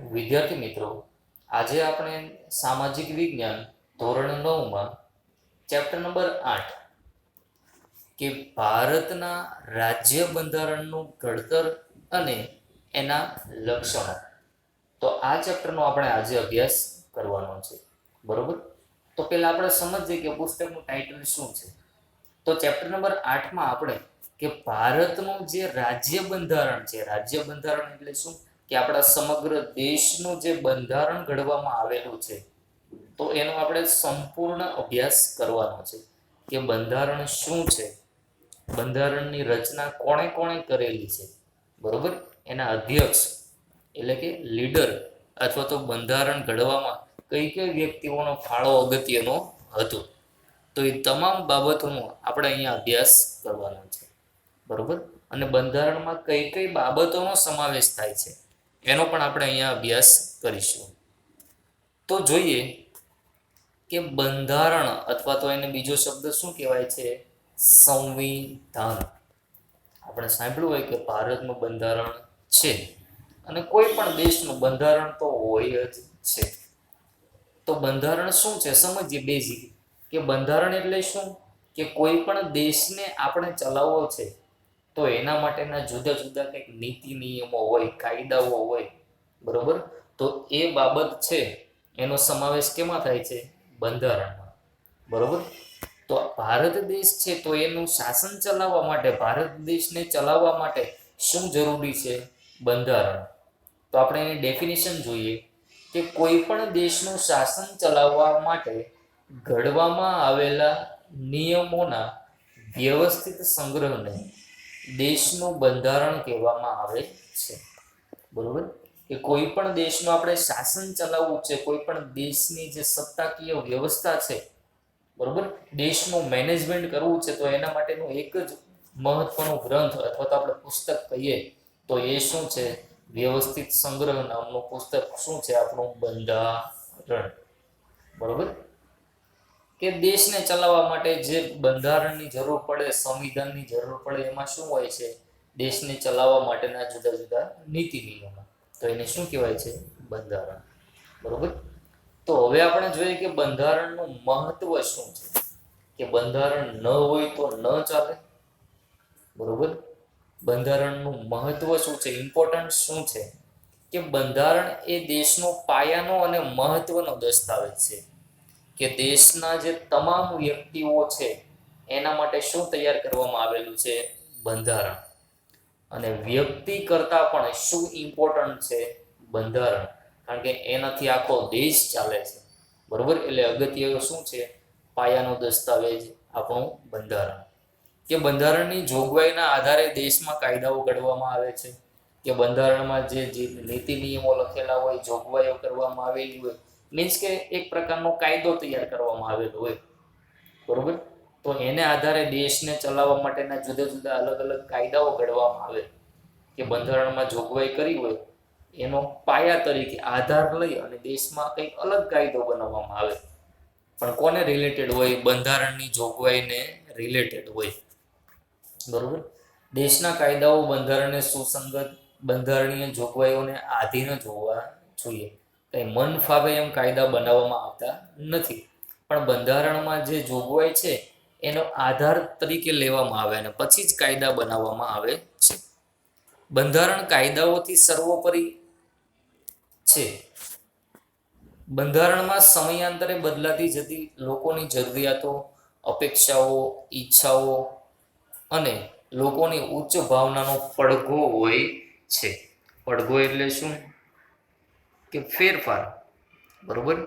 વિદ્યાર્થી મિત્રો, આજે આપણે સામાજિક વિજ્ઞાન ધોરણ 9માં ચેપ્ટર નંબર 8 કે ભારતના રાજ્ય બંધારણનું ઘડતર અને એના લક્ષણો, તો આ ચેપ્ટરનો આપણે આજે અભ્યાસ કરવાનો છે. બરોબર? તો પહેલા આપણે સમજીએ કે પુસ્તકનું ટાઇટલ શું છે. તો ચેપ્ટર નંબર 8માં આપણે કે ભારતનું જે રાજ્ય બંધારણ છે, રાજ્ય બંધારણ એટલે શું કે આપણા સમગ્ર દેશનું જે બંધારણ ઘડવામાં આવેલું છે, તો એનો આપણે સંપૂર્ણ અભ્યાસ કરવાનો છે કે બંધારણ શું છે, બંધારણની રચના કોણે કોણે કરેલી છે, બરોબર, એના અધ્યક્ષ એટલે કે લીડર અથવા તો બંધારણ ઘડવામાં કઈ કઈ વ્યક્તિઓનો ફાળો અગત્યનો હતો, તો એ તમામ બાબતોનો આપણે અહીંયા અભ્યાસ કરવાનો છે. બરોબર? અને બંધારણમાં કઈ કઈ બાબતોનો સમાવેશ થાય છે એનો પણ આપણે અહીંયા અભ્યાસ કરીશું. તો જોઈએ કે બંધારણ અથવા તો એને બીજો શબ્દ શું કહેવાય છે? સંવિધાન. આપણે સાંભળ્યું હોય કે ભારતનું બંધારણ છે અને કોઈ પણ દેશનું બંધારણ તો હોય જ છે. તો બંધારણ શું છે સમજીએ. બેઝિક કે બંધારણ એટલે શું કે કોઈ પણ દેશને આપણે ચલાવવો છે તો એના માટેના જુદા જુદા કંઈક નીતિ નિયમો હોય, કાયદાઓ હોય, બરોબર, તો એ બાબત છે એનો સમાવેશ કેમાં થાય છે? બંધારણમાં. બરોબર? તો ભારત દેશ છે તો એનું શાસન ચલાવવા માટે, ભારત દેશને ચલાવવા માટે શું જરૂરી છે? બંધારણ. તો આપણે એની ડેફિનેશન જોઈએ કે કોઈ પણ દેશનું શાસન ચલાવવા માટે ઘડવામાં આવેલા નિયમોના વ્યવસ્થિત સંગ્રહને દેશનું બંધારણ કહેવામાં આવે છે. બરોબર? કે કોઈ પણ દેશનું આપણે શાસન ચલાવવું છે, કોઈ પણ દેશની જે સત્તાકીય વ્યવસ્થા છે, બરોબર, દેશનું મેનેજમેન્ટ કરવું છે, તો એના માટેનું એક જ મહત્વનો ગ્રંથ અથવા તો આપણે પુસ્તક કહીએ તો એ શું છે? વ્યવસ્થિત સંગ્રહ નામનું પુસ્તક શું છે? આપણું બંધારણ. બરોબર? કે દેશને ચલાવવા માટે જે બંધારણની જરૂર પડે, સંવિધાનની જરૂર પડે, એમાં શું હોય છે? દેશને ચલાવવા માટેના જુદા જુદા નીતિ નિયમો, તો એને શું કહેવાય છે? બંધારણ. બરોબર? તો હવે આપણે જોઈએ કે બંધારણનું મહત્વ શું છે, કે બંધારણ ન હોય તો ન ચાલે. બરોબર? બંધારણનું મહત્વ શું છે, ઇમ્પોર્ટન્સ શું છે, કે બંધારણ એ દેશનો પાયાનો અને મહત્વનો દસ્તાવેજ છે કે દેશના જે તમામ વ્યક્તિઓ છે એના માટે શું તૈયાર કરવામાં આવેલું છે? બંધારણ. અને વ્યક્તિ કરતાં પણ શું ઇમ્પોર્ટન્ટ છે? બંધારણ. કારણ કે એનાથી આખો દેશ ચાલે છે. બરોબર? એટલે અગત્ય શું છે? પાયાનો દસ્તાવેજ આપણું બંધારણ. કે બંધારણની જોગવાઈના આધારે દેશમાં કાયદાઓ ઘડવામાં આવે છે, કે બંધારણમાં જે નીતિ નિયમો લખેલા હોય, જોગવાઈઓ કરવામાં આવેલી હોય, મીન્સ કે એક પ્રકારનો કાયદો તૈયાર કરવામાં આવેલો હોય. બરોબર? તો એને આધારે દેશને ચલાવવા માટેના જુદા જુદા અલગ અલગ કાયદાઓ ઘડવામાં આવે, કે બંધારણમાં જોગવાઈ કરી હોય એનો પાયા તરીકે આધાર લઈ અને દેશમાં કંઈક અલગ કાયદો બનાવવામાં આવે, પણ કોને રિલેટેડ હોય? બંધારણની જોગવાઈને રિલેટેડ હોય. બરોબર? દેશના કાયદાઓ બંધારણને સુસંગત, બંધારણીય જોગવાઈઓને આધીન જ હોવા જોઈએ. કંઈ મન ફાવે એમ કાયદા બનાવવામાં આવતા નથી, પણ બંધારણમાં જે જોગવાઈ છે એનો આધાર તરીકે લેવામાં આવે અને પછી જ કાયદા બનાવવામાં આવે છે. બંધારણ કાયદાઓથી સર્વોપરી છે. બંધારણમાં સમયાંતરે બદલાતી જતી લોકોની જરૂરિયાતો, અપેક્ષાઓ, ઈચ્છાઓ અને લોકોની ઉચ્ચ ભાવનાનો પડઘો હોય છે. પડઘો એટલે શું? કે ફેરફાર. બરોબર?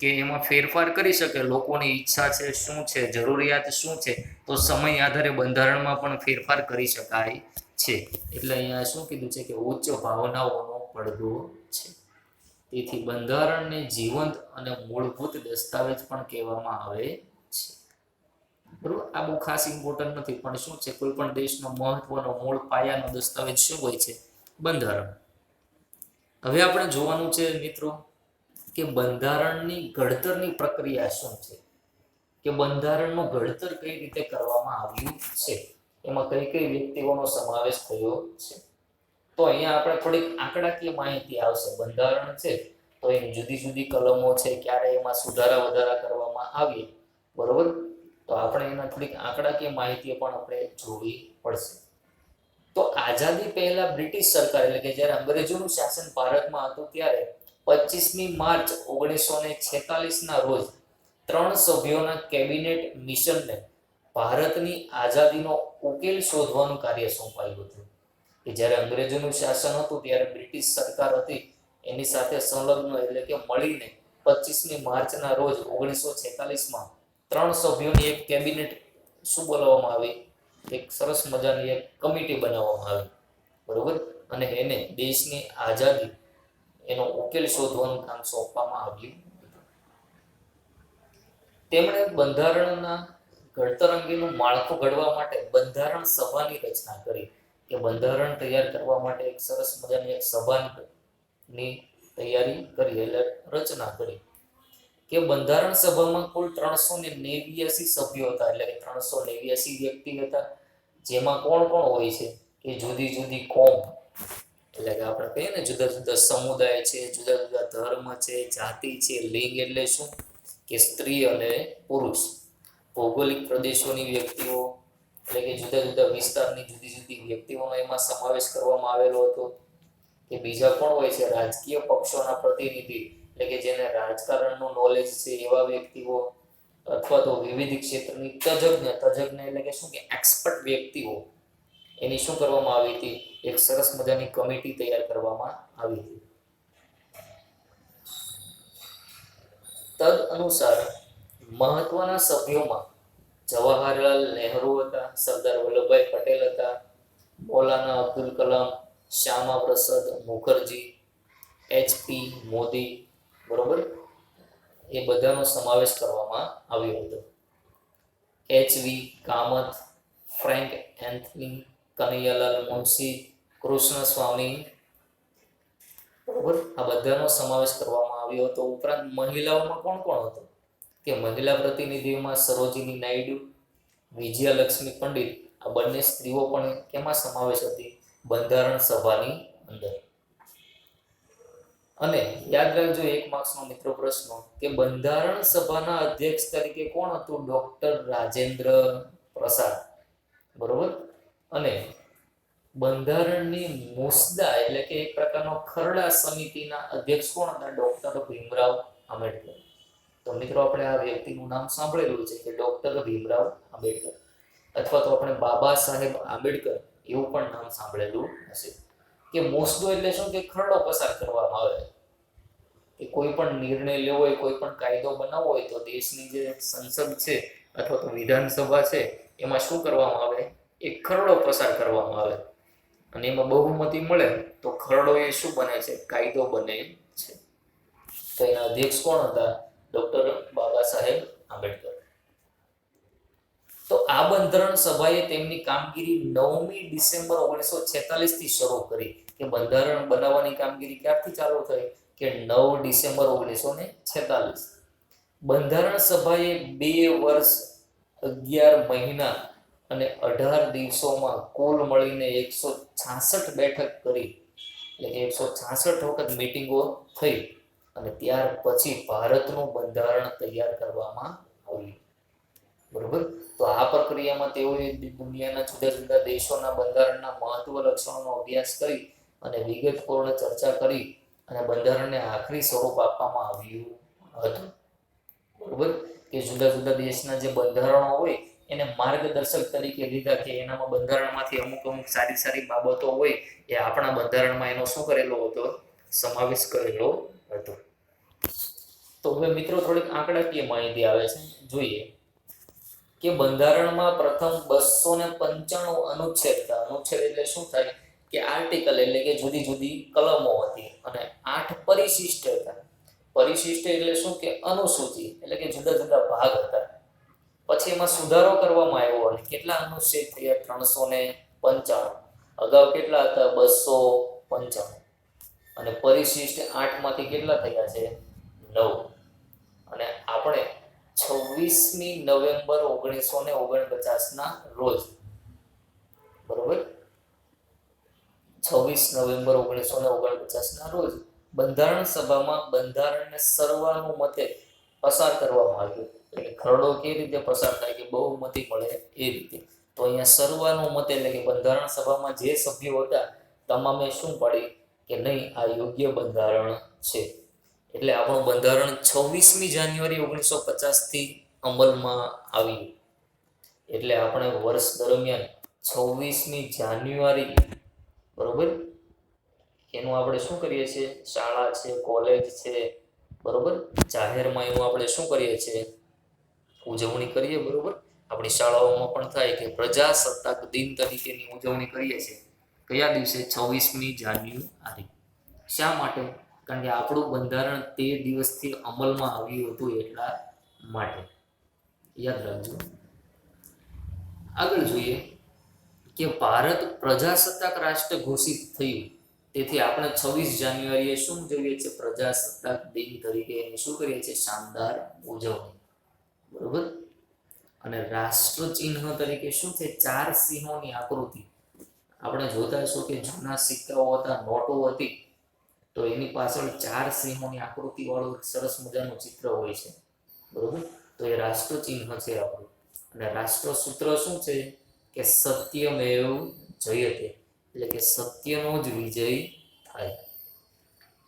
કે એમાં ફેરફાર કરી શકે. લોકોની ઈચ્છા છે, શું છે, જરૂરિયાત શું છે, તો સમય આધારે બંધારણમાં પણ ફેરફાર કરી શકાય છે. એટલે અહીંયા શું કીધું છે? કે ઉચ્ચ ભાવનાઓનો પડઘો છે. તેથી બંધારણને જીવંત અને મૂળભૂત દસ્તાવેજ પણ કહેવામાં આવે છે. બરોબર? આ બહુ ખાસ ઇમ્પોર્ટન્ટ નથી, પણ શું છે? કોઈ પણ દેશનો મહત્વનો મૂળ પાયાનો દસ્તાવેજ શું હોય છે? બંધારણ. હવે આપણે જોવાનું છે મિત્રો કે બંધારણની ઘડતરની પ્રક્રિયા શું છે, કે બંધારણનું ઘડતર કઈ રીતે કરવામાં આવ્યું છે, એમાં કઈ કઈ વ્યક્તિઓનો સમાવેશ થયો છે. તો તો અહીંયા આપણે થોડીક આંકડાકીય માહિતી આવશે. બંધારણ છે તો એની જુદી જુદી કલમો છે, ક્યારે એમાં સુધારા વધારા કરવામાં આવે, બરોબર. તો આપણે એના થોડીક આંકડાકીય માહિતી પણ આપણે જોવી પડશે. તો આઝાદી પહેલા બ્રિટિશ સરકાર એટલે કે જ્યારે અંગ્રેજોનું શાસન ભારતમાં હતું ત્યારે 25મી માર્ચ 1946ના રોજ 3 સભ્યોના કેબિનેટ મિશનને ભારતની આઝાદીનો ઉકેલ શોધવાનું કાર્ય સોંપાયું હતું. કે જ્યારે અંગ્રેજોનું શાસન હતું ત્યારે બ્રિટિશ સરકાર હતી એની સાથે સંલગ્ન એટલે કે મળીને 25મી માર્ચના રોજ 1946માં 3 સભ્યોની એક કેબિનેટ શું બોલાવવામાં આવી, એક સરસ મજાની એક કમિટી બનાવવામાં આવી, બરોબર. અને એને દેશની આઝાદી એનો ઉકેલ શોધવાનું કામ સોંપવામાં આવ્યું. તેમણે બંધારણના ઘડતર અંગેનું માળખું ઘડવા માટે બંધારણ સભાની રચના કરી. કે બંધારણ તૈયાર કરવા માટે એક સરસ મજાની એક સભાની તૈયારી કરી એટલે રચના કરી. કે બંધારણ સભામાં કુલ 389 સભ્યો હતા એટલે કે 389 વ્યક્તિ હતા. જેમાં કોણ કોણ હોય છે કે જુદી જુદી કોમ એટલે કે આપણે કહીએ ને જુદા જુદા સમુદાય છે, જુદા જુદા ધર્મ છે, જાતિ છે, લિંગ એટલે શું કે સ્ત્રી અને પુરુષ, ભૌગોલિક પ્રદેશોની વ્યક્તિઓ એટલે કે જુદા જુદા વિસ્તારની જુદી જુદી વ્યક્તિઓનો એમાં સમાવેશ કરવામાં આવેલો હતો. કે બીજા પણ હોય છે રાજકીય પક્ષોના પ્રતિનિધિ એટલે કે જેને રાજકારણનું નોલેજ છે એવા વ્યક્તિઓ, અથવા તો વિવિધ ક્ષેત્રની તજજ્ઞ એટલે કે શું કે એક્સપર્ટ વ્યક્તિઓ, એની શું કરવામાં આવી હતી, એક સરસ મજાની કમિટી તૈયાર કરવામાં આવી હતી. તદ અનુસાર મહત્વના સભ્યોમાં જવાહરલાલ નહેરુ હતા, સરદાર વલ્લભભાઈ પટેલ હતા, મૌલાના અબ્દુલ કલામ, શ્યામા પ્રસાદ મુખર્જી, HP મોદી, બરોબર, એ બધાનો સમાવેશ કરવામાં આવ્યો હતો. HV Kamath, Frank Anthony, Kanaiyalal Munshi, Krishna Swami, બરોબર, આ બધાનો સમાવેશ કરવામાં આવ્યો હતો. ઉપરાંત મહિલાઓમાં કોણ કોણ હતો કે મહિલા પ્રતિનિધિઓમાં સરોજિની નાયડુ, વિજયાલક્ષ્મી પંડિત, આ બંને સ્ત્રીઓ પણ કેમાં સમાવેશ હતી, બંધારણ સભાની અંદર. અને યાદ રાખજો એક માર્ક્સનો મિત્રો પ્રશ્ન કે બંધારણ સભાના અધ્યક્ષ તરીકે કોણ હતું, ડોક્ટર રાજેન્દ્ર પ્રસાદ, બરોબર. અને બંધારણની મુસદ્દા એટલે કે એક પ્રકારનો ખરડા સમિતિના અધ્યક્ષ કોણ હતા, ડોક્ટર ભીમરાવ આંબેડકર. તો મિત્રો આપણે આ વ્યક્તિનું નામ સાંભળેલું છે કે ડોક્ટર ભીમરાવ આંબેડકર, અથવા તો આપણે બાબા સાહેબ આંબેડકર એવું પણ નામ સાંભળેલું હશે. કે મુસદ્દો એટલે શું કે ખરડો પસાર કરવામાં આવે, કે કોઈ પણ નિર્ણય લેવો હોય, કોઈ પણ કાયદો બનાવવો હોય તો દેશની જે સંસદ છે અથવા તો વિધાનસભા છે એમાં શું કરવામાં આવે, એક ખરડો પસાર કરવામાં આવે અને એમાં બહુમતી મળે તો ખરડો એ શું બને છે, કાયદો બને છે. તો એના અધ્યક્ષ કોણ હતા, ડોક્ટર બાબા સાહેબ આંબેડકર. તો આ બંધારણ સભાએ તેમની કામગીરી 9મી ડિસેમ્બર 1946 થી શરૂ કરી. કે બંધારણ બનાવવાની કામગીરી ક્યારથી ચાલુ થઈ કે 9 ડિસેમ્બર 1946. બંધારણ સભાએ 2 વર્ષ 11 મહિના અને 18 દિવસોમાં કુલ મળીને 166 બેઠક કરી એટલે કે 166 વખત મીટિંગો થઈ અને ત્યાર પછી ભારતનું બંધારણ તૈયાર કરવામાં આવ્યું, બરોબર. તો આ પ્રક્રિયામાં તેઓએ દુનિયાના જુદા જુદા દેશોના બંધારણના મહત્વ લક્ષણોનો અભ્યાસ કરી અને વિગતપૂર્ણ ચર્ચા કરી અને બંધારણને આખરી સ્વરૂપ આપવામાં આવ્યું હતું, બરોબર. કે જુદા જુદા દેશના જે બંધારણો હોય એને માર્ગદર્શક તરીકે લીધા કે એનામાં બંધારણમાંથી અમુક અમુક સારી સારી બાબતો હોય એ આપણા બંધારણમાં એનો શું કરેલો હતો, સમાવેશ કરેલો હતો. તો હવે મિત્રો થોડીક આંકડાકીય માહિતી આવે છે, જોઈએ. કે બંધારણમાં પ્રથમ 295 અનુચ્છેદ હતા. અનુચ્છેદ એટલે શું થાય કે આર્ટિકલ એટલે કે જુદી જુદી કલમો હતી અને 8 પરિશિષ્ટ હતા. પરિશિષ્ટ એટલે શું કે અનુસૂચિ એટલે કે જુદા જુદા ભાગ હતા. પછી એમાં સુધારો કરવામાં આવ્યો અને કેટલા અનુચ્છેદ થયા, 395. અગાઉ કેટલા હતા, 295. અને પરિશિષ્ટ 8 માંથી કેટલા થયા છે, 9. અને આપણે 26મી નવેમ્બર 1949 ના રોજ, બરોબર, 26 નવેમ્બર 1949ના રોજ બંધારણ સભામાં બંધારણને સર્વાનુમતે પસાર કરવામાં આવ્યું. એટલે ખરડો કેવી રીતે પસાર થાય કે બહુમતી મળે એ રીતે. તો અહીંયા સર્વાનુમતે એટલે કે બંધારણ સભામાં જે સભ્યો હતા તમામે શું પાડી કે નહીં, આ યોગ્ય બંધારણ છે. એટલે આપણું બંધારણ 26મી જાન્યુઆરી 1950થી અમલમાં આવ્યું. એટલે આપણે વર્ષ દરમિયાન 26મી જાન્યુઆરી, બરોબર, એનું આપણે શું કરીએ છીએ, શાળા છે, કોલેજ છે, બરોબર, જાહેરમાં એનું આપણે શું કરીએ છીએ, ઉજવણી કરીએ. બરોબર, આપણી શાળાઓમાં પણ થાય કે પ્રજાસત્તાક દિન તરીકેની ઉજવણી કરીએ છીએ. કયા દિવસે? 26મી જાન્યુઆરી. શા માટે? કારણ કે આપણું બંધારણ તે દિવસથી અમલમાં આવ્યું હતું એટલા માટે. યાદ રાખજો. આગળ જોઈએ કે ભારત પ્રજાસત્તાક રાષ્ટ્ર ઘોષિત થયું, તેથી આપણે 26 જાન્યુઆરીએ શું ઉજવીએ છીએ? પ્રજાસત્તાક દિન તરીકે એની શું કરીએ છીએ? શાનદાર ઉજવણી. બરોબર. અને રાષ્ટ્ર ચિહ્ન તરીકે શું છે? 4 સિંહોની આકૃતિ. આપણે જોતા હશો કે જૂના સિક્કાઓ હતા, નોટો હતી, તો એની પાછળ 4 સિંહોની આકૃતિ વાળું સરસ મજાનું ચિત્ર હોય છે. બરોબર. તો એ રાષ્ટ્ર ચિહ્ન છે આપણું. અને રાષ્ટ્ર સૂત્ર શું છે? કે સત્યમેવ જયતે, એટલે કે સત્યનો જ વિજય થાય.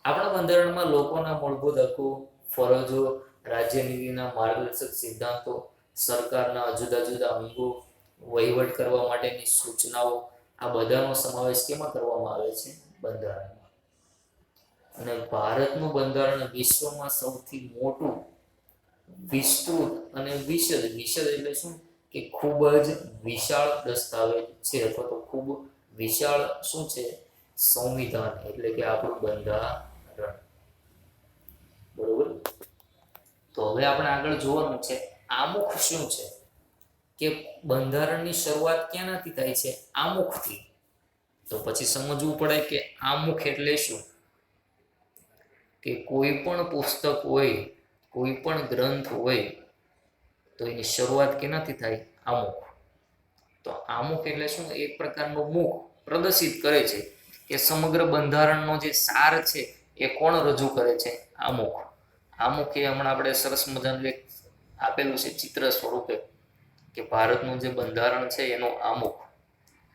આપણા બંધારણમાં લોકોના મૂળભૂત હકો, ફરજો, રાજ્યનીતિના માર્ગદર્શક સિદ્ધાંતો, સરકારના જુદા જુદા અંગો, વહીવટ કરવા માટેની સૂચનાઓ, આ બધાનો સમાવેશ કેમાં કરવામાં આવે છે? બંધારણમાં. અને ભારતનું બંધારણ વિશ્વમાં સૌથી મોટું, વિસ્તૃત અને વિશદ એટલે શું કે ખૂબ જ વિશાળ દસ્તાવેજ છે, અથવા તો ખૂબ વિશાળ શું છે? સંવિધાન, એટલે કે આપણું બંધારણ. બરોબર. તો હવે આપણે આગળ જોવાનું છે આમુખ શું છે, કે બંધારણની શરૂઆત ક્યાંથી થાય છે? આમુખથી. તો પછી સમજવું પડે કે આમુખ એટલે શું. કે કોઈ પણ પુસ્તક હોય, કોઈ પણ ગ્રંથ હોય, તો એની શરૂઆત કેનાથી થાય? આમુખ. તો આમુખ એટલે શું? એક પ્રકારનું મુખ પ્રદર્શિત કરે છે કે સમગ્ર બંધારણનો જે સાર છે એ કોણ રજૂ કરે છે? આમુખ. આમુખ એ હમણાં આપણે સરસ મજાનું એક આપેલું છે ચિત્ર સ્વરૂપે, કે ભારતનું જે બંધારણ છે એનું આમુખ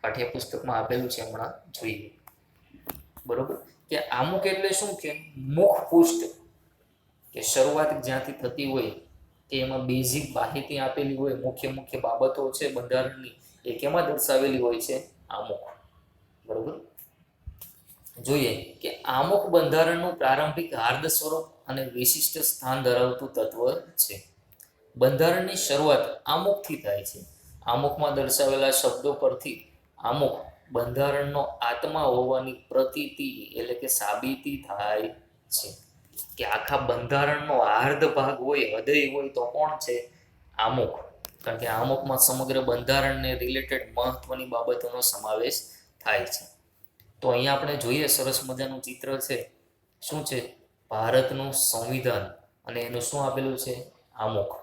પાઠ્યપુસ્તકમાં આપેલું છે, હમણાં જોઈએ. બરોબર. કે આમુખ એટલે શું? કે મુખ પૃષ્ઠ, કે શરૂઆત જ્યાંથી થતી હોય કે એમાં બેઝિક માહિતી આપેલી હોય, મુખ્ય બાબતો છે બંધારણની, એ કેમાં દર્શાવેલી હોય છે? આમુખ. બરોબર. જોઈએ કે આમુખ બંધારણનું પ્રારંભિક હાર્દ સ્વરૂપ અને વિશિષ્ટ સ્થાન ધરાવતું તત્વ છે. બંધારણની શરૂઆત આમુખથી થાય છે. આમુખમાં દર્શાવેલા શબ્દો પરથી આમુખ બંધારણનો આત્મા હોવાની પ્રતીતિ એટલે કે સાબિતી થાય છે. કે આખા બંધારણનો હાર્દ ભાગ હોય, હૃદય હોય, તો કોણ છે? આમુખ. કારણ કે આમુખમાં સમગ્ર બંધારણને રિલેટેડ મહત્વની બાબતોનો સમાવેશ થાય છે. તો અહીંયા આપણે જોઈએ સરસ મજાનું ચિત્ર છે. શું છે? ભારતનું સંવિધાન, અને એનું શું આપેલું છે? આમુખ.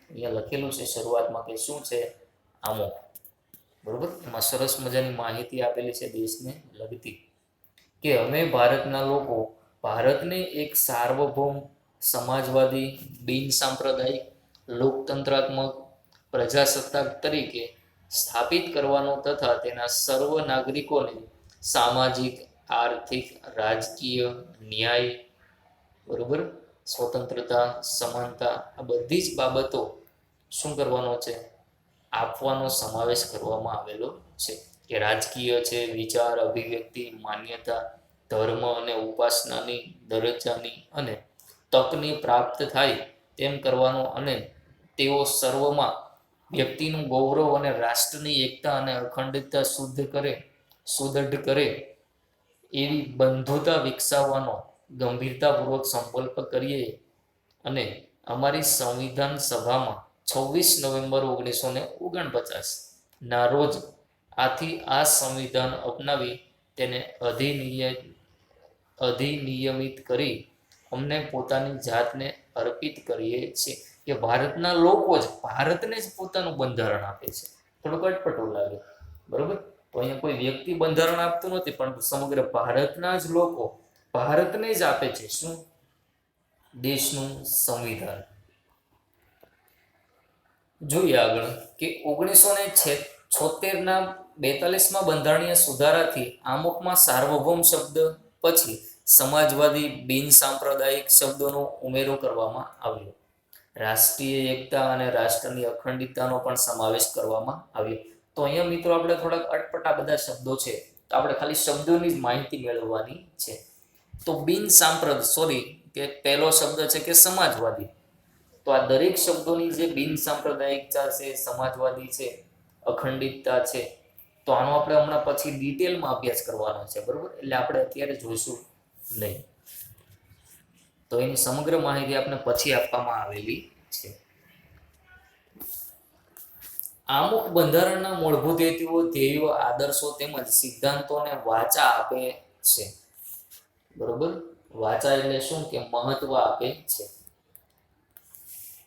અહીંયા લખેલું છે શરૂઆતમાં કે શું છે? આમુખ. બરોબર. એમાં સરસ મજાની માહિતી આપેલી છે દેશને લગતી, કે અમે ભારતના લોકો ભારતને એક સાર્વભૌમ, સમાજવાદી, બિન સાંપ્રદાયિક, લોકતંત્રાત્મક પ્રજાસત્તાક તરીકે સ્થાપિત કરવાનો તથા તેના સર્વ નાગરિકોને સામાજિક, આર્થિક, રાજકીય, ન્યાય, બરોબર, સ્વતંત્રતા, સમાનતા, આ બધી જ બાબતો શું કરવાનો છે? આપવાનો સમાવેશ કરવામાં આવેલો છે. કે રાજકીય છે, વિચાર, અભિવ્યક્તિ, માન્યતા, ધર્મ અને ઉપાસનાની, દરજ્જાની અને તકની પ્રાપ્ત થાય તેમ કરવાનો, અને તેઓ સર્વમાં વ્યક્તિનું ગૌરવ અને રાષ્ટ્રની એકતા અને અખંડિતતા સુદૃઢ કરે એવી બંધુતા વિકસાવવાનો ગંભીરતાપૂર્વક સંકલ્પ કરીએ. અને અમારી સંવિધાન સભામાં 26 નવેમ્બર 1949ના રોજ આથી આ સંવિધાન અપનાવી તેને અધિનિયમિત કરી અમને પોતાની જાતને અર્પિત કરીએ છીએ. કે ભારતના લોકો જ ભારતને જ પોતાનું બંધારણ આપે છે. થોડુંક અટપટું લાગે, બરોબર. તો અહીંયા કોઈ વ્યક્તિ બંધારણ આપતું નથી, પરંતુ સમગ્ર ભારતના જ લોકો ભારતને જ આપે છે શું? દેશનું સંવિધાન. જોઈએ આગળ કે 1976ના 42માં બંધારણીય સુધારાથી આમુખમાં સાર્વભૌમ શબ્દ પછી સમાજવાદી બિન સાંપ્રદાયિક શબ્દોનો ઉમેરો કરવામાં આવ્યો. રાષ્ટ્રીય એકતા અને રાષ્ટ્રની અખંડિતતાનો પણ સમાવેશ કરવામાં આવ્યો. તો અહીંયા મિત્રો આપણે થોડાક અટપટા બધા શબ્દો છે, તો આપણે ખાલી શબ્દોની જ માહિતી મેળવવાની છે. તો બિન કે પહેલો શબ્દ છે કે સમાજવાદી. તો આ દરેક શબ્દોની જે બિન સાંપ્રદાયિકતા છે, સમાજવાદી છે, અખંડિતતા છે, તો આનો આપણે હમણાં પછી ડિટેલમાં અભ્યાસ કરવાનો છે, બરોબર? એટલે આપણે અત્યારે જોઈશું નહીં. તો એની સમગ્ર માહિતી આપણે પછી આપવામાં આવેલી છે. આમુખ બંધારણના મૂળભૂત હેતુઓ, ધ્યેયો, આદર્શો તેમજ સિદ્ધાંતોને વાચા આપે છે, બરોબર? વાચા એટલે શું કે મહત્વ આપે છે,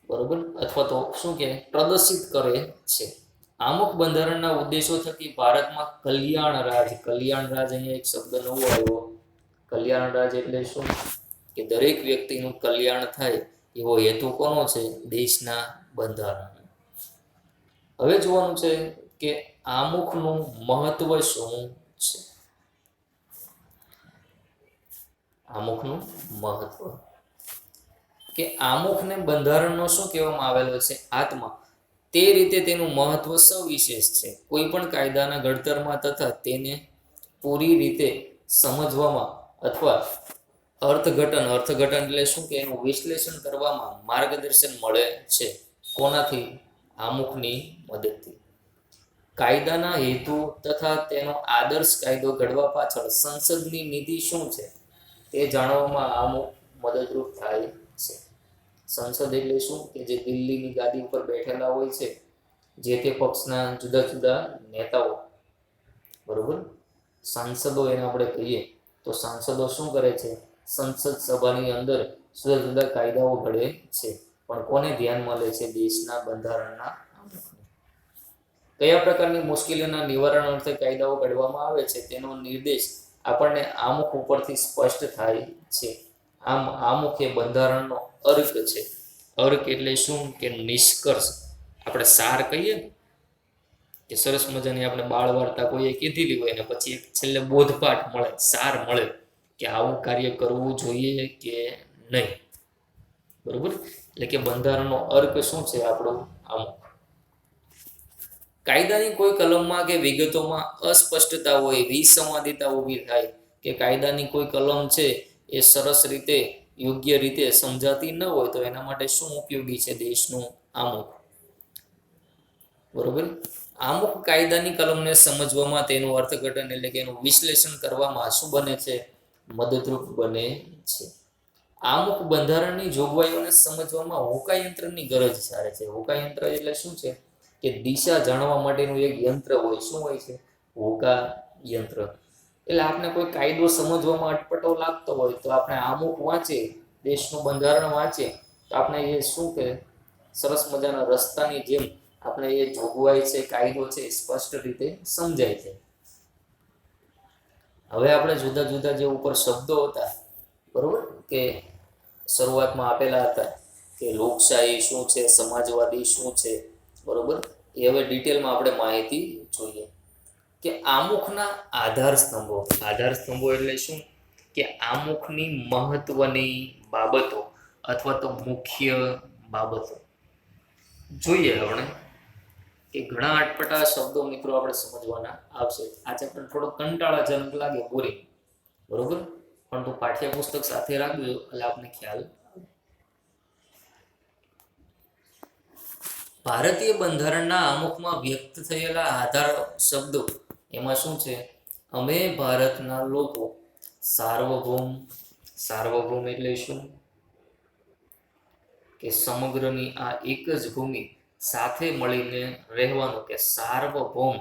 બરોબર? અથવા તો શું કે પ્રદર્શિત કરે છે. આમુખ બંધારણના ઉદ્દેશો થકી ભારતમાં કલ્યાણ રાજ અહીંયા એક શબ્દ નવો આવ્યો. કલ્યાણ રાજ એટલે શું કે દરેક વ્યક્તિનું કલ્યાણ થાય એવો હેતુ કોનો છે? દેશના બંધારણ. હવે જોવાનું છે કે આમુખનું મહત્વ શું છે. આમુખનું મહત્વ કે આમુખને બંધારણનો શું કહેવામાં આવેલો છે? આત્મા. તે રીતે તેનું મહત્વ સવિશેષ છે. કોઈ પણ કાયદાના ઘડતરમાં તથા તેને પૂરી રીતે સમજવામાં અથવા અર્થઘટન એટલે શું કે એનું વિશ્લેષણ કરવામાં માર્ગદર્શન મળે છે. કોનાથી? આમુખની મદદથી. કાયદાના હેતુ તથા તેનો આદર્શ કાયદો ઘડવા પાછળ સંસદની નીતિ શું છે તે જાણવામાં આમુખ મદદરૂપ થાય છે. સંસદ એટલે શું કે જે દિલ્હીની ગાદી ઉપર બેઠેલા હોય છે, જે તે પક્ષના જુદા જુદા નેતાઓ, બરોબર? સાંસદો એને આપણે કહીએ. તો સાંસદો શું કરે છે? સંસદ સભાની અંદર જુદા જુદા કાયદાઓ ઘડે છે, પણ કોને ધ્યાનમાં લે છે? દેશના બંધારણના આમુખને. કયા પ્રકારની મુશ્કેલીઓના નિવારણ અર્થે કાયદાઓ ઘડવામાં આવે છે તેનો નિર્દેશ આપણને આમુખ ઉપરથી સ્પષ્ટ થાય છે. આમ આમુખ એ બંધારણનો અર્ક છે. અર્ક એટલે શું કે નિષ્કર્ષ. આપણે સાર કહીએ ને કે સરસ મજાની આપણે બાળ વાર્તા કોઈએ કીધેલી હોય ને પછી એક છેલ્લે બોધપાઠ મળે, સાર મળે કે આવું કાર્ય કરવું જોઈએ કે નહીં, બરોબર? એટલે કે બંધારણનો અર્ક શું છે? આપણું આમુખ. કાયદાની કોઈ કલમમાં કે વિગતોમાં અસ્પષ્ટતા હોય, વિસંવાદિતા ઊભી થાય કે કાયદાની કોઈ કલમ છે એ સરસ રીતે યોગ્ય રીતે સમજાતી ન હોય તો એના માટે શું ઉપયોગી છે? દેશનું આમુખ, બરોબર? આમુખ કાયદાની કલમને સમજવામાં, તેનું અર્થઘટન એટલે કે એનું વિશ્લેષણ કરવામાં શું બને છે? મદદરૂપ બને છે. આમુખ બંધારણની જોગવાઈઓને સમજવામાં હોકાયંત્રની ગરજ સારે છે. હોકાયંત્ર એટલે શું છે કે દિશા જાણવા માટેનું એક યંત્ર હોય. શું હોય છે? હોકાયંત્ર. એટલે આપણે કોઈ કાયદો સમજવામાં અટપટો લાગતો હોય તો આપણે આમુખ વાંચીએ, દેશનું બંધારણ વાંચીએ તો આપણે એ શું કે સરસ મજાના રસ્તાની જેમ આપણે એ જોગવાઈ છે, કાયદો છે, સ્પષ્ટ રીતે સમજાય છે. હવે આપણે જુદા જુદા જે ઉપર શબ્દો હતા, બરોબર, કે શરૂઆતમાં આપેલા હતા કે લોકશાહી શું છે, સમાજવાદી શું છે, બરોબર, એ હવે ડિટેલમાં આપણે માહિતી જોઈએ. કે આમુખના આધાર સ્તંભો એટલે શું કે આમુખની મહત્વની બાબતો અથવા તો મુખ્ય બાબતો જોઈએ આપણે. કે ઘણા અટપટા શબ્દો મિત્રો આપણે સમજવાના આવશે. આ ચેપ્ટર થોડો કંટાળાજનક લાગે, બોરિંગ, બરોબર, પણ તું પાઠ્યપુસ્તક સાથે રાખજો એટલે આપને ખ્યાલ. ભારતીય બંધારણના આમુખમાં વ્યક્ત થયેલા આધાર શબ્દો એમાં શું છે? અમે ભારતના લોકો સાર્વભૌમ એટલે શું કે સમગ્રની આ એક જ ભૂમિ સાથે મળીને રહેવાનું. કે સાર્વભૌમ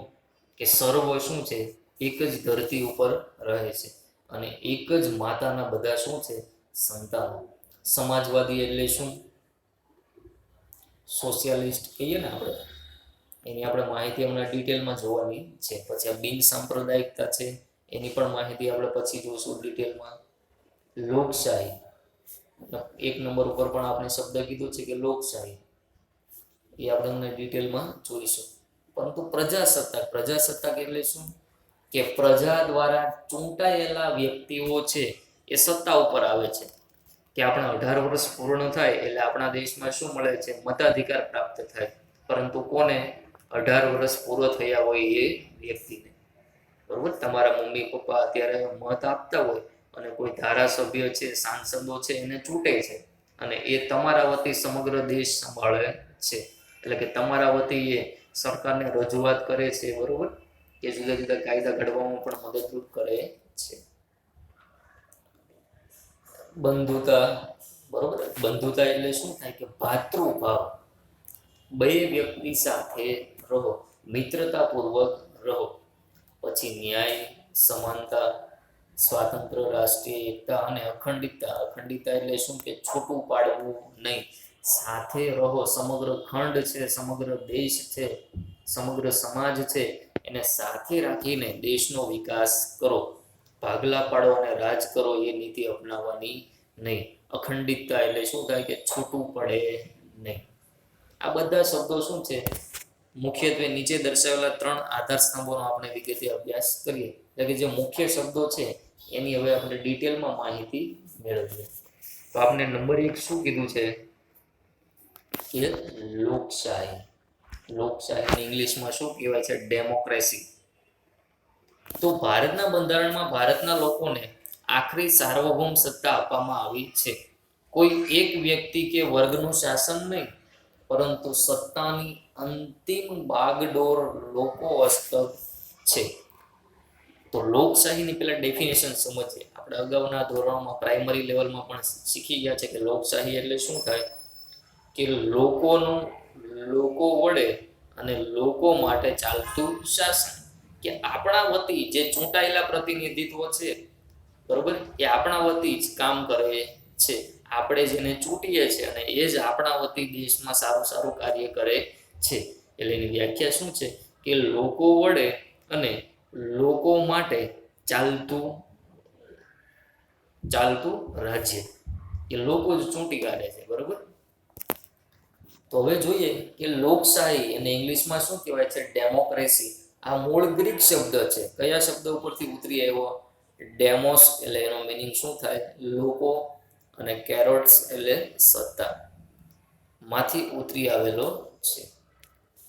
કે સર્વ શું છે? એક જ ધરતી ઉપર રહે છે અને એક જ માતાના બધા શું છે? સંતાનો. સમાજવાદી એટલે શું? સોશિયાલિસ્ટ કહીએ ને આપણે, એની આપણે માહિતી હમણાં ડિટેલમાં જોવાની છે. પછી આ બિન સાંપ્રદાયિકતા છે એની પણ માહિતી આપણે પછી જોઈશું ડિટેલમાં. લોકશાહી, એક નંબર ઉપર પણ આપણે શબ્દ કીધું છે કે લોકશાહી, એ આપણે હમણાં ડિટેલમાં જોઈશું. પરંતુ પ્રજાસત્તાક, પ્રજાસત્તાક એટલે શું? કે પ્રજા દ્વારા ચૂંટાયેલા વ્યક્તિઓ છે એ સત્તા ઉપર આવે છે. કે આપણા 18 વર્ષ પૂર્ણ થાય એટલે આપણા દેશમાં શું મળે છે? મતાધિકાર પ્રાપ્ત થાય. પરંતુ કોને? 18 વર્ષ પૂરો થયા હોય એ વ્યક્તિને. બરોબર, તમારા મમ્મી પપ્પા અત્યારે મત આપતા હોય અને કોઈ ધારાસભ્ય છે, સાંસદો છે એને ચૂંટે છે અને એ તમારા વતી સમગ્ર દેશ સંભાળે છે. એટલે કે તમારા વતી એ સરકારને રજૂઆત કરે છે, બરોબર, કે જુદા જુદા કાયદા ઘડવામાં પણ મદદરૂપ કરે છે. બંધુતા, બરોબર, બંધુતા એટલે શું થાય? કે ભાતૃભાવ, બે વ્યક્તિ સાથે રહો, મિત્રતાપૂર્વક રહો. પછી ન્યાય, સમાનતા, સ્વાતંત્ર્ય, રાષ્ટ્રીય એકતા અને અખંડિતતા. અખંડિતતા એટલે શું? કે છૂટું પાડવું નહીં, સાથે રહો. સમગ્ર ખંડ છે, સમગ્ર દેશ છે, સમગ્ર સમાજ છે, એને સાથે રાખીને દેશનો વિકાસ કરો. ભાગલા પાડો અને રાજ કરો એ નીતિ અપનાવવાની નહીં. અખંડિતતા એટલે શું થાય? કે છૂટું પડે નહીં. આ બધા શબ્દો શું છે? મુખ્યત્વે નીચે દર્શાવેલા 3 આધાર સ્તંભોનો આપણે વિગતે અભ્યાસ કરીએ. એટલે કે જે મુખ્ય શબ્દો છે એની હવે આપણે ડિટેલમાં માહિતી મેળવીએ. તો આપણે નંબર 1 શું કીધું છે? કે લોકશાહી. લોકશાહી ઇંગ્લિશમાં શું કહેવાય છે? ડેમોક્રેસી. તો ભારતના બંધારણમાં ભારતના લોકોને આખરી સાર્વભૌમ સત્તા આપવામાં આવી છે. કોઈ એક વ્યક્તિ કે વર્ગનું શાસન નહીં, પરંતુ સત્તાની અંતિમ બાગડોર લોકો હસ્તક છે. તો લોકશાહીની પેલા ડેફિનેશન સમજીએ. આપણે અગાઉના ધોરણોમાં પ્રાઇમરી લેવલમાં પણ શીખી ગયા છે કે લોકશાહી એટલે શું થાય? કે લોકોનું લોકો વડે અને લોકો માટે ચાલતું શાસન. કે આપણા વતી જે ચૂંટાયેલા પ્રતિનિધિત્વ છે, બરોબર, એ આપણા વતી જ કામ કરે છે. આપણે જેને ચૂંટીએ છીએ અને એ જ આપણા વતી દેશમાં સારું સારું કાર્ય કરે છે. એટલે એની વ્યાખ્યા શું છે? કે લોકો વડે અને લોકો માટે ચાલતું રાજ્ય. એ લોકો જ ચૂંટી કાઢે છે, બરોબર. તો હવે જોઈએ કે લોકશાહી અને ઇંગ્લિશમાં શું કહેવાય છે? ડેમોક્રેસી. આ મૂળ ગ્રીક શબ્દ છે. કયા શબ્દ ઉપરથી ઉતરી આવ્યો? ડેમોસ એટલે એનો મિનિંગ શું થાય? લોકો, અને કેરોટ્સ એટલે સત્તા, માંથી ઉતરી આવેલો છે.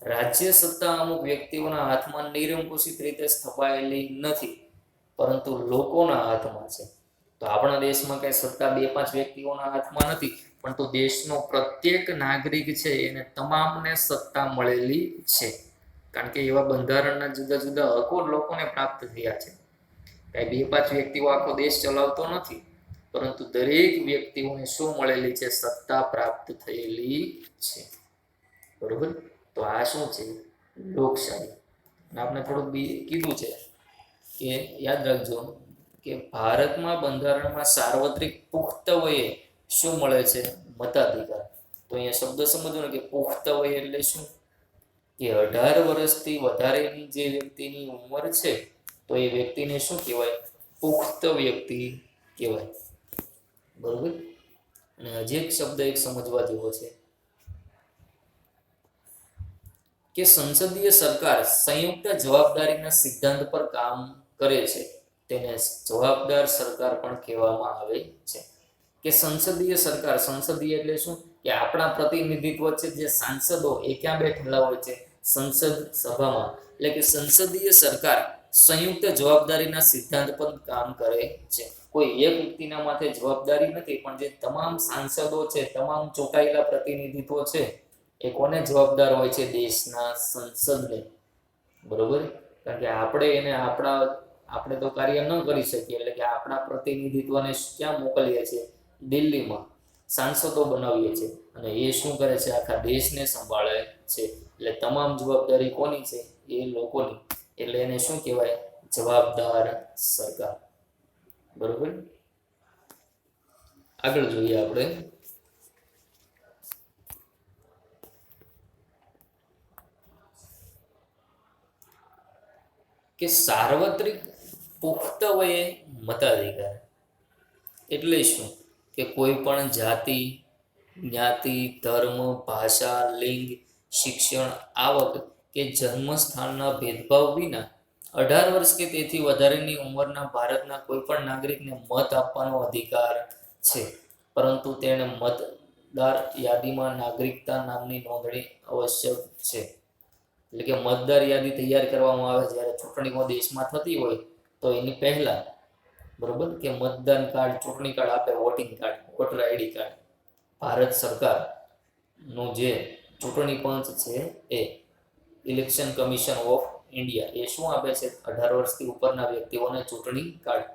રાજ્ય સત્તા અમુક વ્યક્તિઓના હાથમાં નિરંકુશિત રીતે સ્થપાયેલી નથી, પરંતુ લોકોના હાથમાં છે. તો આપણા દેશમાં કઈ સત્તા 2-5 વ્યક્તિઓના હાથમાં નથી, પરંતુ દેશનો પ્રત્યેક નાગરિક છે એને તમામને સત્તા મળેલી છે. કારણ કે એવા બંધારણના જુદા જુદા હકો લોકોને પ્રાપ્ત થયા છે. કઈ 2-5 વ્યક્તિઓ આખો દેશ ચલાવતો નથી, પરંતુ દરેક વ્યક્તિઓને શું મળેલી છે? સત્તા પ્રાપ્ત થયેલી છે, બરોબર. તો આ શું છે? લોકશાહી. આપણે થોડુંક કીધું છે કે યાદ રાખજો કે ભારતમાં બંધારણમાં સાર્વત્રિક પુખ્ત વયે શું મળે છે? મતાધિકાર. તો અહીંયા શબ્દ સમજો ને કે પુખ્ત વય એટલે શું? કે 18 વર્ષથી વધારેની જે વ્યક્તિની ઉંમર છે, તો એ વ્યક્તિને શું કહેવાય? પુખ્ત વ્યક્તિ કહેવાય, બરોબર. અને હજી એક શબ્દ સમજવા જેવો છે કે સંસદીય સરકાર સંયુક્ત જવાબદારીના સિદ્ધાંત પર કામ કરે છે. તેને જવાબદાર સરકાર પણ કહેવામાં આવે છે. કે સંસદીય સરકાર, સંસદીય એટલે શું? કે આપણા પ્રતિનિધિત્વ છે જે સાંસદો એ ક્યાં બેઠેલા હોય છે? સંસદ સભામાં. એટલે કે સંસદીય સરકાર સંયુક્ત જવાબદારીના સિદ્ધાંત પર કામ કરે છે. કોઈ એક વ્યક્તિના માથે જવાબદારી નથી, પણ જે તમામ સાંસદો છે, તમામ ચૂંટાયેલા પ્રતિનિધિત્વ છે, એ કોને જવાબદાર હોય છે? દેશના સંસદને, બરોબર. કારણ કે આપણે તો કાર્ય ન કરી શકીએ, એટલે કે આપણા પ્રતિનિધિત્વને ક્યાં મોકલીએ છીએ? દિલ્હીમાં સાંસદો બનાવીએ છીએ અને એ શું કરે છે? આખા દેશને સંભાળે છે. એટલે તમામ જવાબદારી કોની છે? એ લોકોની. એટલે એને શું કહેવાય? જવાબદાર સરકાર, બરોબર. આગળ જોઈએ આપણે કે સાર્વત્રિક પુખ્ત વયે મતાધિકાર એટલે શું? કે કોઈ પણ જાતિ, જ્ઞાતિ, ધર્મ, ભાષા, લિંગ, શિક્ષણ, આવક કે જન્મસ્થાનના ભેદભાવ વિના 18 વર્ષ કે તેથી વધારેની ઉંમરના ભારતના કોઈ પણ નાગરિકને મત આપવાનો અધિકાર છે, પરંતુ તેણે મતદાર યાદીમાં નાગરિકતા નામની નોંધણી આવશ્યક છે. એટલે કે મતદાર યાદી તૈયાર કરવામાં આવે જ્યારે ચૂંટણીઓ દેશમાં થતી હોય તો એની પહેલા, બરોબર, કે મતદાન કાર્ડ, ચૂંટણી કાર્ડ આપે, voting card, voter ID card, Bharat સરકારનું જે ચૂંટણી પંચ છે એ ઇલેક્શન કમિશન ઓફ ઇન્ડિયા એ શું આપે છે? 18 વર્ષથી ઉપરના વ્યક્તિઓને ચૂંટણી કાર્ડ,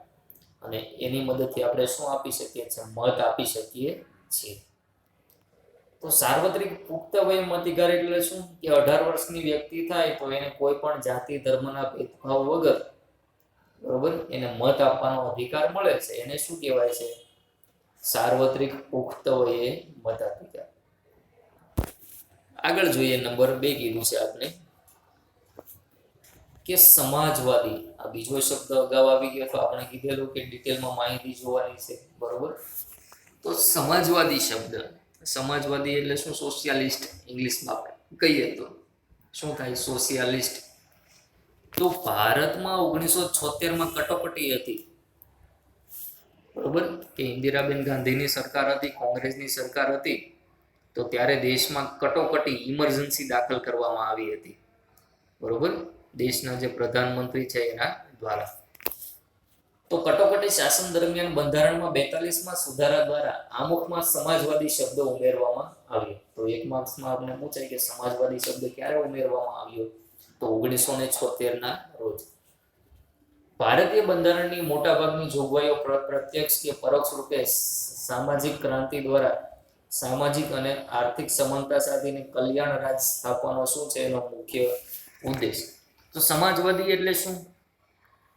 અને એની મદદથી આપણે શું આપી શકીએ છીએ? મત આપી શકીએ છીએ. તો સાર્વત્રિક પુખ્ત વય મતાધિકાર એટલે શું? કે 18 વર્ષની વ્યક્તિ થાય તો એને કોઈ પણ જાતિ, ધર્મના ભેદભાવ વગર, બરોબર, એને મત આપવાનો અધિકાર મળે છે. એને શું કહેવાય છે? સાર્વત્રિક પુખ્ત વયે મતાધિકાર. આગળ જોઈએ, નંબર 2 કીધું છે આપણે કે સમાજવાદી. આ બીજો શબ્દ અગાઉ આવી ગયો તો આપણે કીધેલું કે ડિટેલમાં માહિતી જોવાની છે, બરોબર. તો સમાજવાદી શબ્દ, સમાજવાદી એટલે શું? સોશિયાલિસ્ટ ઇંગ્લિશમાં આપણે કહીએ તો શું થાય? સોશિયાલિસ્ટ. તો ભારતમાં 1976માં કટોકટી હતી, બરોબર, કે ઇન્દિરાબેન ગાંધીની સરકાર હતી, કોંગ્રેસની સરકાર હતી, તો ત્યારે દેશમાં કટોકટી, ઇમરજન્સી દાખલ કરવામાં આવી હતી, બરોબર, દેશના જે પ્રધાનમંત્રી છે એના દ્વારા. તો કટોકટી શાસન દરમિયાન બંધારણમાં 42માં સુધારા દ્વારા આમુખમાં સમાજવાદી શબ્દ ઉમેરવામાં આવ્યો. તો એક માર્ક્સમાં આપણે પૂછાય કે સમાજવાદી શબ્દ ક્યારે ઉમેરવામાં આવ્યો? તો 1976ના રોજ. ભારતીય બંધારણની મોટાભાગની જોગવાઈઓ પ્રત્યક્ષ કે પરોક્ષ રૂપે સામાજિક ક્રાંતિ દ્વારા સામાજિક અને આર્થિક સમાનતા સાથેની કલ્યાણ રાજ સ્થાપવાનો શું છે એનો મુખ્ય ઉદ્દેશ? તો સમાજવાદી એટલે શું?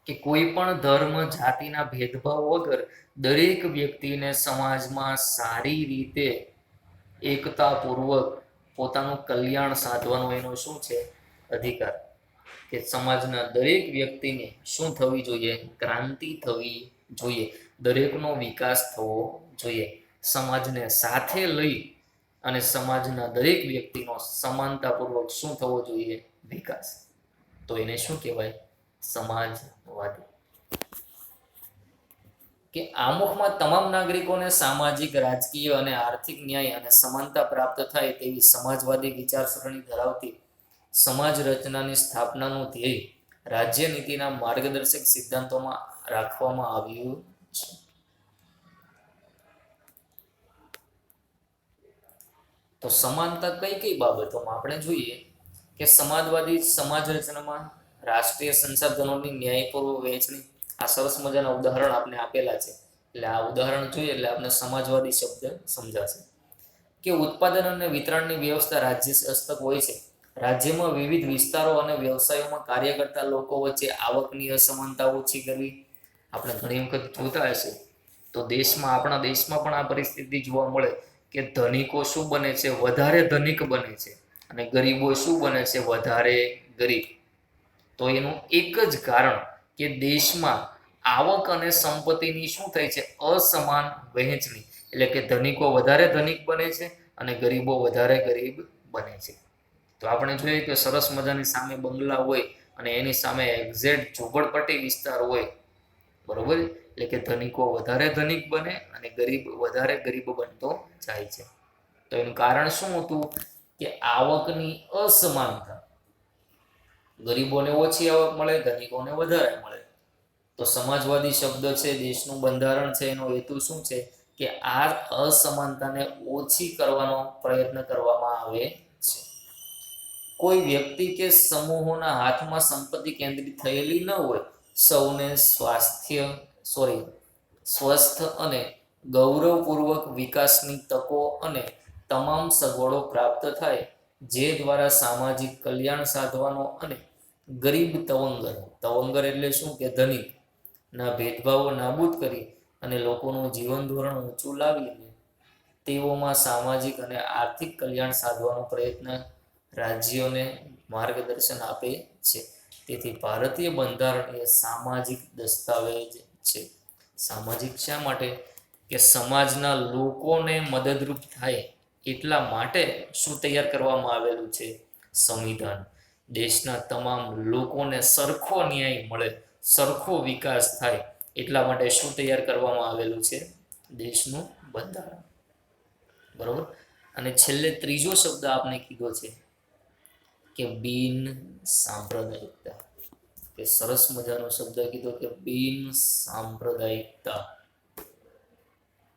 કે કોઈ પણ ધર્મ, જાતિના ભેદભાવ વગર દરેક વ્યક્તિને સમાજમાં સારી રીતે એકતાપૂર્વક પોતાનું કલ્યાણ સાધવાનો એનો શું છે? અધિકાર. કે સમાજના દરેક વ્યક્તિને શું થવી જોઈએ? ક્રાંતિ થવી જોઈએ, દરેકનો વિકાસ થવો જોઈએ. સમાજને સાથે લઈ અને સમાજના દરેક વ્યક્તિનો સમાનતાપૂર્વક શું થવો જોઈએ? વિકાસ. તો એને શું કહેવાય? સમાજવાદી. કે આમુખમાં તમામ નાગરિકોને સામાજિક, રાજકીય અને આર્થિક ન્યાય અને સમાનતા પ્રાપ્ત થાય તેવી સમાજવાદી વિચારસરણી ધરાવતી સમાજ રચનાની સ્થાપનાનું ધ્યેય રાજ્ય નીતિના માર્ગદર્શક સિદ્ધાંતોમાં રાખવામાં આવ્યું છે. તો સમાનતા કઈ કઈ બાબતોમાં આપણે જોઈએ કે સમાજવાદી સમાજ રચનામાં રાષ્ટ્રીય સંસાધનોની ન્યાયપૂર્વક વહેંચણી. આ સરસ મજાના ઉદાહરણ આપણે આપેલા છે, એટલે આ ઉદાહરણ જોઈએ એટલે આપણે સમાજવાદી શબ્દ સમજાશે. કે ઉત્પાદન અને વિતરણની વ્યવસ્થા રાજ્ય હસ્તક હોય છે. રાજ્યમાં વિવિધ વિસ્તારો અને વ્યવસાયોમાં કાર્ય કરતા લોકો વચ્ચે આવકની અસમાનતા ઓછી કરવી. આપણે ઘણી વખત જોતા હશે તો આપણા દેશમાં પણ આ પરિસ્થિતિ જોવા મળે કે ધનિકો શું બને છે? વધારે ધનિક બને છે, અને ગરીબો શું બને છે? વધારે ગરીબ. તો એનું એક જ કારણ કે દેશમાં આવક અને સંપત્તિની શું થાય છે? અસમાન વહેંચણી. એટલે કે ધનિકો વધારે ધનિક બને છે અને ગરીબો વધારે ગરીબ બને છે. તો આપણે જોઈએ કે સરસ મજાની સામે બંગલા હોય અને એની સામે એક્ઝેક્ટ ઝૂંપડપટ્ટી વિસ્તાર હોય, બરોબર, એટલે કે ધનિકો વધારે ધનિક બને અને ગરીબ વધારે ગરીબ બનતો જાય છે. તો એનું કારણ શું હતું? કે આવકની અસમાનતા. ગરીબોને ઓછી આવક મળે, ધનિકોને વધારે મળે. તો સમાજવાદી શબ્દ છે, દેશનું બંધારણ છે, એનો હેતુ શું છે? કે આ અસમાનતાને ઓછી કરવાનો પ્રયત્ન કરવામાં આવે છે. કોઈ વ્યક્તિ કે સમૂહોના હાથમાં સંપત્તિ કેન્દ્રિત થયેલી ન હોય, સૌને સ્વસ્થ અને ગૌરવપૂર્વક વિકાસની તકો અને તમામ સગવડો પ્રાપ્ત થાય, જે દ્વારા સામાજિક કલ્યાણ સાધવાનો અને ગરીબ તવંગર એટલે શું? કે ધનિક ના ભેદભાવો નાબૂદ કરી અને લોકોનું જીવન ધોરણ ઊંચું લાવીને તેઓમાં સામાજિક અને આર્થિક કલ્યાણ સાધવાનો પ્રયત્ન રાજ્યોને માર્ગદર્શન આપે છે. તેથી ભારતીય બંધારણ એ સામાજિક દસ્તાવેજ છે. સામાજિક શા માટે? કે સમાજના લોકોને મદદરૂપ થાય એટલા માટે શું તૈયાર કરવામાં આવેલું છે? સંવિધાન. દેશના તમામ લોકોને સરખો ન્યાય મળે, સરખો વિકાસ થાય એટલા માટે શું તૈયાર કરવામાં આવેલું છે? દેશનું બંધારણ. બરોબર. અને છેલ્લે ત્રીજો શબ્દ આપને કીધો છે કે બિન સાંપ્રદાયિકતા. કે સરસ મજાનો શબ્દ કીધો કે બિન સાંપ્રદાયિકતા.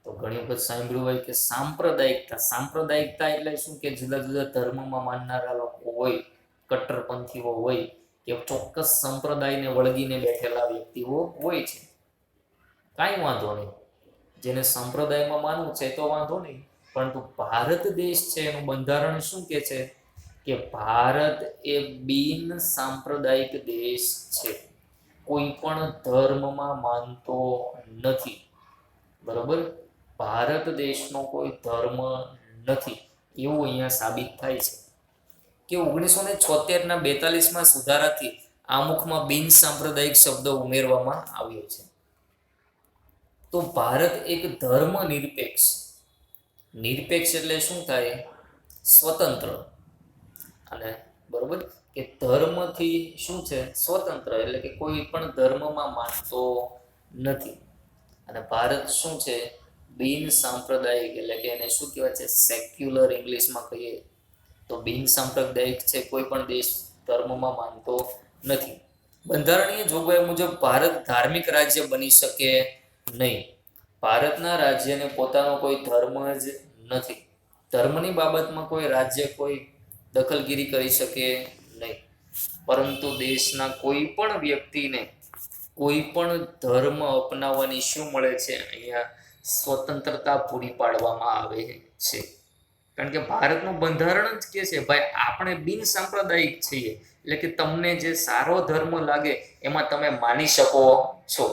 તો ઘણી વખત સાંભળ્યું હોય કે સાંપ્રદાયિકતા. સાંપ્રદાયિકતા એટલે શું? કે જુદા જુદા ધર્મમાં માનનારા લોકો હોય, કટ્ટરપંથીઓ હોય, કે ચોક્કસ સંપ્રદાયને વળગીને બેઠેલા વ્યક્તિઓ હોય છે. કાંઈ વાંધો નહીં, જેને સંપ્રદાયમાં માનવું છે તો વાંધો નહીં, પરંતુ ભારત દેશ છે એનું બંધારણ શું કે છે? કે ભારત એ બિન સાંપ્રદાયિક દેશ છે, કોઈ પણ ધર્મમાં માનતો નથી. બરોબર. ભારત દેશનો કોઈ ધર્મ નથી એવું અહીંયા સાબિત થાય છે. કે 1976ના 42માં સુધારાથી આમુખમાં બિન સાંપ્રદાયિક શબ્દ ઉમેરવામાં આવ્યો છે. તો ભારત એક ધર્મ નિરપેક્ષ. નિરપેક્ષ એટલે શું થાય? સ્વતંત્ર. અને બરોબર કે ધર્મથી શું છે? સ્વતંત્ર, એટલે કે કોઈ પણ ધર્મમાં માનતો નથી. અને ભારત શું છે? બિન સાંપ્રદાયિક, એટલે કે એને શું કહેવાય છે? સેક્યુલર ઇંગ્લિશમાં કહીએ તો બિન સાંપ્રદાયિક છે, કોઈ પણ દેશ ધર્મમાં માનતો નથી. બંધારણીય જોગવાઈ મુજબ ભારત ધાર્મિક રાજ્ય બની શકે નહીં. ભારતના રાજ્યને પોતાનો કોઈ ધર્મ જ નથી. ધર્મની બાબતમાં કોઈ રાજ્ય કોઈ દખલગીરી કરી શકે નહીં. પરંતુ દેશના કોઈ પણ વ્યક્તિને કોઈ પણ ધર્મ અપનાવવાની શું મળે છે? અહીંયા સ્વતંત્રતા પૂરી પાડવામાં આવે છે. કારણ કે ભારતનું બંધારણ જ કે છે ભાઈ આપણે બિન સાંપ્રદાયિક છીએ, એટલે કે તમને જે સારો ધર્મ લાગે એમાં તમે માની શકો છો.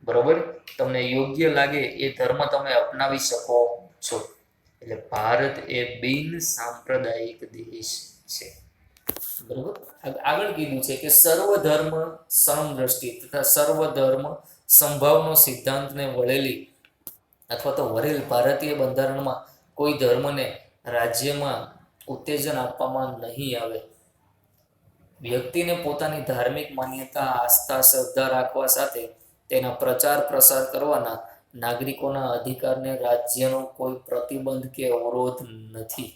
બરોબર. તમને યોગ્ય લાગે એ ધર્મ તમે અપનાવી શકો છો. એટલે ભારત એ બિન સાંપ્રદાયિક દેશ છે. બરોબર. આગળ કીધું છે કે સર્વધર્મ સમદ્રષ્ટિ તથા સર્વધર્મ સંભાવનો સિદ્ધાંતને વળેલી અથવા તો વરેલ ભારતીય બંધારણમાં કોઈ ધર્મને રાજ્યમાં ઉત્તેજન આપવામાં નહીં આવે. વ્યક્તિને પોતાની ધાર્મિક માન્યતા, આસ્થા, શ્રદ્ધા રાખવા સાથે તેના પ્રચાર પ્રસાર કરવાના નાગરિકોના અધિકારને રાજ્યનો કોઈ પ્રતિબંધ કે અવરોધ નથી.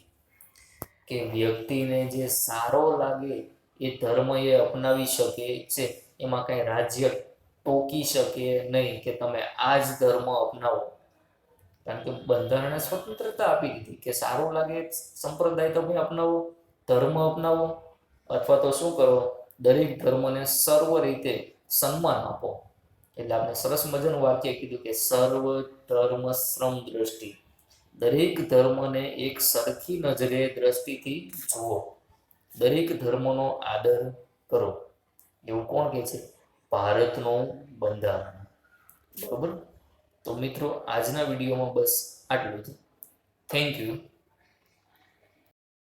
કે વ્યક્તિને જે સારો લાગે એ ધર્મ એ અપનાવી શકે છે. એમાં કઈ રાજ્ય ટોકી શકે નહીં કે તમે આ જ ધર્મ અપનાવો. કારણ કે બંધારણે સ્વતંત્રતા આપી દીધી કે સારું લાગે સંપ્રદાય તમે અપનાવો, ધર્મ અપનાવો, અથવા તો શું કરો? દરેક ધર્મને સર્વ રીતે સન્માન આપો. એટલે આપણે સરસ મજાનું વાક્ય કીધું કે સર્વ ધર્મ શ્રમ દ્રષ્ટિ. દરેક ધર્મને એક સરખી નજરે દ્રષ્ટિથી જુઓ. દરેક ધર્મનો આદર કરો. એવું કોણ કહે છે? ભારતનું બંધારણ. બરોબર. તો મિત્રો આજના વિડીયોમાં બસ આટલું જ. Thank you.